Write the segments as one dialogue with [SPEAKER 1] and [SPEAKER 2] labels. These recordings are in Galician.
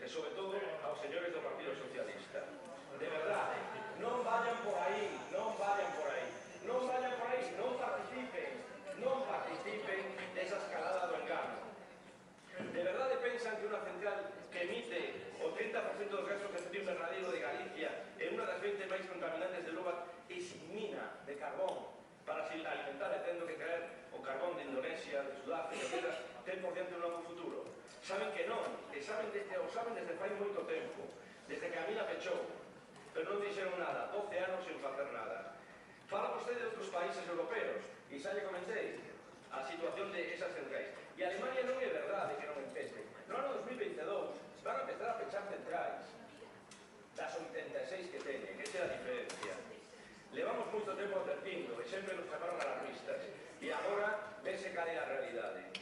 [SPEAKER 1] e sobre todo aos señores do Partido Socialista. De verdade, non vayan por aí, non vayan por aí, non vayan por aí, non participen desa escalada do engano. De verdade pensan que unha central que emite o 30% dos gases de efecto invernadeiro de Galicia é unha das 20 máis contaminantes de Europa e sin mina de carbón para se alimentar e tendo que traer o carbón de Indonesia, de Sudáfrica, etc., ten por diante un longo futuro? Saben que non, e saben desde fai moito tempo, desde que a mina pechou, pero non dixeron nada, 12 anos sen facer nada. Fala vostede de outros países europeos, e xa lle comentei a situación de esas centrais. E Alemania non é verdade que non empece. No ano 2022 van a empezar a pechar centrais das 86 que teñen, esa é a diferencia. Levamos moito tempo advertindo e sempre nos chamaron alarmistas e agora vese cal é a realidade.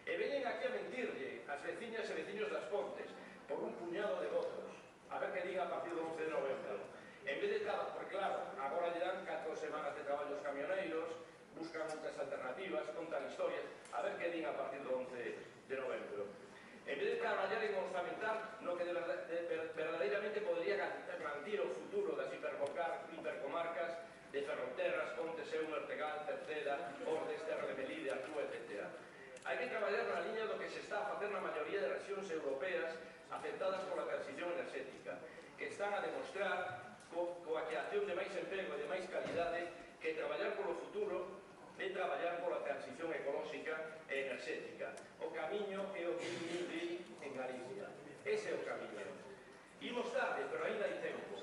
[SPEAKER 1] E veñen aquí a mentirlle as veciñas e veciños das Pontes por un puñado de votos, a ver que diga a partir do 11 de novembro. En vez de cada, porque claro, agora lle dan 4 semanas de traballo aos camioneiros, buscan outras alternativas, contan historias, a ver que din a partir do 11 de novembro. En vez de traballar en orzamentar no que verdadeiramente podría garantir o futuro das hipercomarcas de Ferrolterras, Pontes, Seu, Ortegal, Tercera, Ordes, Terra de Melide, Artúa, etc. Hai que traballar na liña do que se está a facer na maioría de rexións europeas afectadas pola transición enerxética, que están a demostrar coa creación de máis emprego e de máis calidade que traballar polo futuro é traballar pola transición ecolóxica e enerxética. O camiño é o Green Deal en Galicia. Ese é o camiño. Imos tarde, pero ainda hai tempo.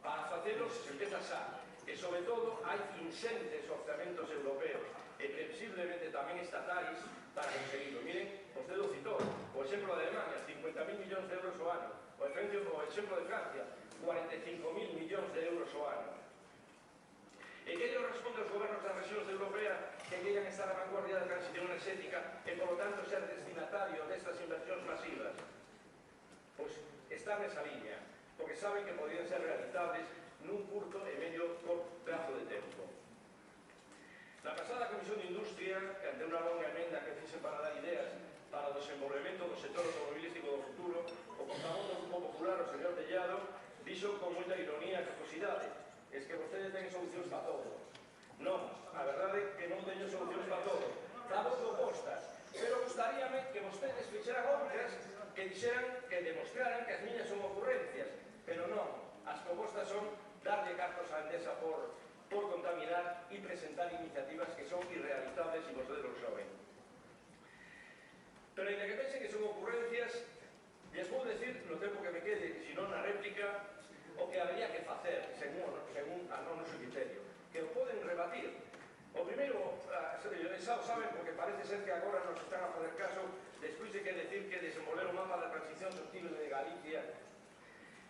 [SPEAKER 1] Para facelos se empeza xa. E, sobre todo, hai inxentes orzamentos europeos e, previsiblemente, tamén estatais para conseguirlo. Miren, vostede o citou. O exemplo de Alemania, 50.000 millóns de euros ao ano. O exemplo de Francia, 45.000 millóns de euros ao ano. E que lle responde aos gobernos das rexións europeas que queiran estar a vanguardia da transición enerxética e, polo tanto, ser destinatario destas inversións masivas? Pois están nesa liña, porque saben que podrían ser realizables nun curto e medio prazo de tempo. Na pasada Comisión de Industria, que ante unha longa emenda que fixe para dar ideas para o desenvolvemento do sector automobilístico do futuro, o portavoz do Grupo Popular, o señor Tellado, dixo con moita ironía e capacidade: es que vostedes ten solucións para todo. Non, a verdade é que non teño solucións para todo. Trago propostas, pero gustaríame que vostedes fixeran outras que dixeran, que demostraran que as miñas son ocurrencias, pero non. As propostas son darlle cartos á Endesa por contaminar e presentar iniciativas que son irrealizables e vostedes lo saben. Pero ainda que pensen que son ocurrencias, les vou decir no tempo que me quede, se non na réplica, o que habría que facer, según a noso criterio, que o poden rebatir. O primeiro, xa o saben, porque parece ser que agora nos están a fazer caso, despois de que decir que desenvolver o mapa da transición sostible de Galicia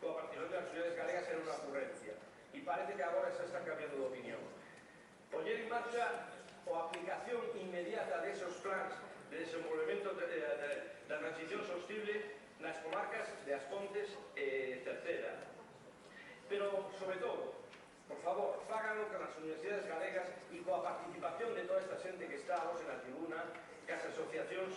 [SPEAKER 1] coa participación das sociedades galegas era unha ocurrencia. E parece que agora xa están cambiando de opinión. Poñer en marcha a aplicación inmediata desos plans de desenvolvemento da transición sostible nas comarcas de As Pontes e Tercera. Pero, sobre todo, por favor, fáganlo con as universidades galegas e coa participación de toda esta xente que está hoxe na tribuna, cas asociacións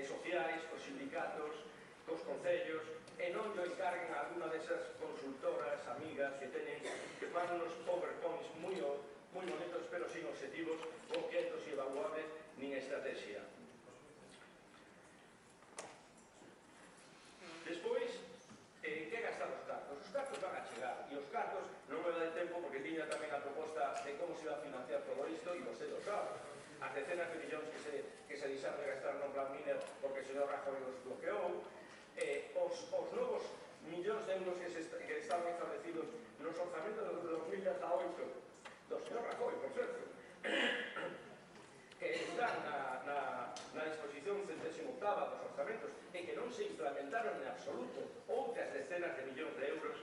[SPEAKER 1] sociais, cos sindicatos, cos concellos, e non lle encarguen a alguna desas consultoras, amigas, que teñen que fan unos PowerPoints moi bonitos, pero sin objetivos concretos e evaluables, nin estrategia. Despois, que gastar os cartos? Os cartos van a chegar, e os cartos non me dá de tempo porque tiña tamén a proposta de como se iba a financiar todo isto, e vostede o sabe. As decenas de millóns que se deixaron de gastar no plan Miner porque o señor Rajoy os bloqueou, os novos millóns de euros que estaban establecidos nos orzamentos de 2018 do señor Rajoy, por certo, que están na disposición 108ª dos orzamentos e que non se implementaron en absoluto outras decenas de millóns de euros.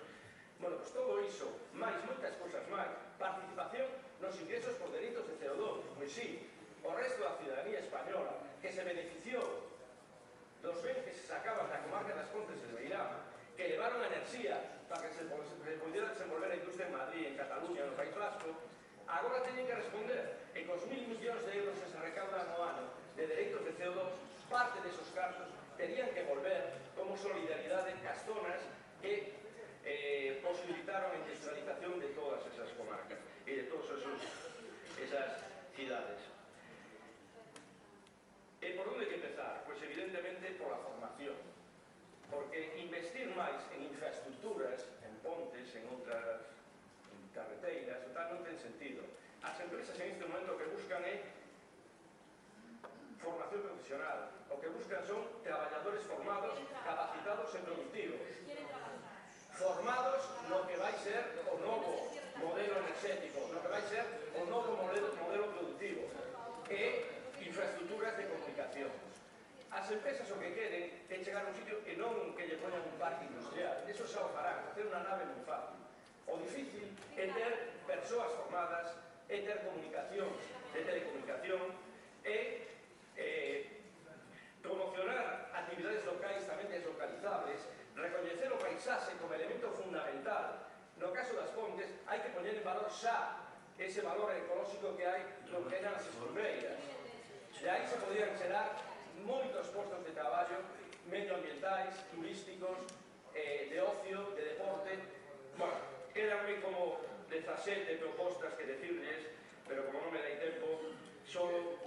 [SPEAKER 1] Bueno, pues todo iso, máis moitas cousas máis, participación nos ingresos por delitos de CO2, pois sí, o resto da ciudadanía española que se beneficiou dos bens que se sacaban da comarca das Pontes de Beirama, que levaron a enerxía para que se pudiera desenvolver a industria en Madrid, en Cataluña, no País Vasco, agora teñen que responder e cos 1.000 millóns de euros que se recaudan no ano de dereitos de CO2, parte desos casos terían que volver como con solidaridade cas zonas que posibilitaron a industrialización de todas esas comarcas e de todas esas cidades. E por onde hai que empezar? Pois evidentemente pola formación, porque investir máis en infraestructuras, en pontes, en outras carreteiras, non ten sentido. As empresas en este momento o que buscan é formación profesional, o que buscan son traballadores formados, capacitados e productivos, formados no que vai ser o novo modelo enerxético, no que vai ser o novo modelo productivo e infraestructuras de comunicación. As empresas o que queren é chegar a un sitio e non que lle poñan un parque industrial, eso xa o farán, facer unha nave moi fácil. O difícil é ter persoas formadas, é ter comunicación de telecomunicación, é promocionar actividades locais tamén deslocalizables, recoñecer o paisaxe como elemento fundamental. No caso das pontes, hai que poñer en valor xa ese valor ecolóxico que hai no que eran as escumbreiras. E aí se podían xerar moitos postos de traballo medioambientais, turísticos, de ocio, de deporte. Bueno, quedanme como 17 propostas que decirles, pero como non me dai tempo, só vou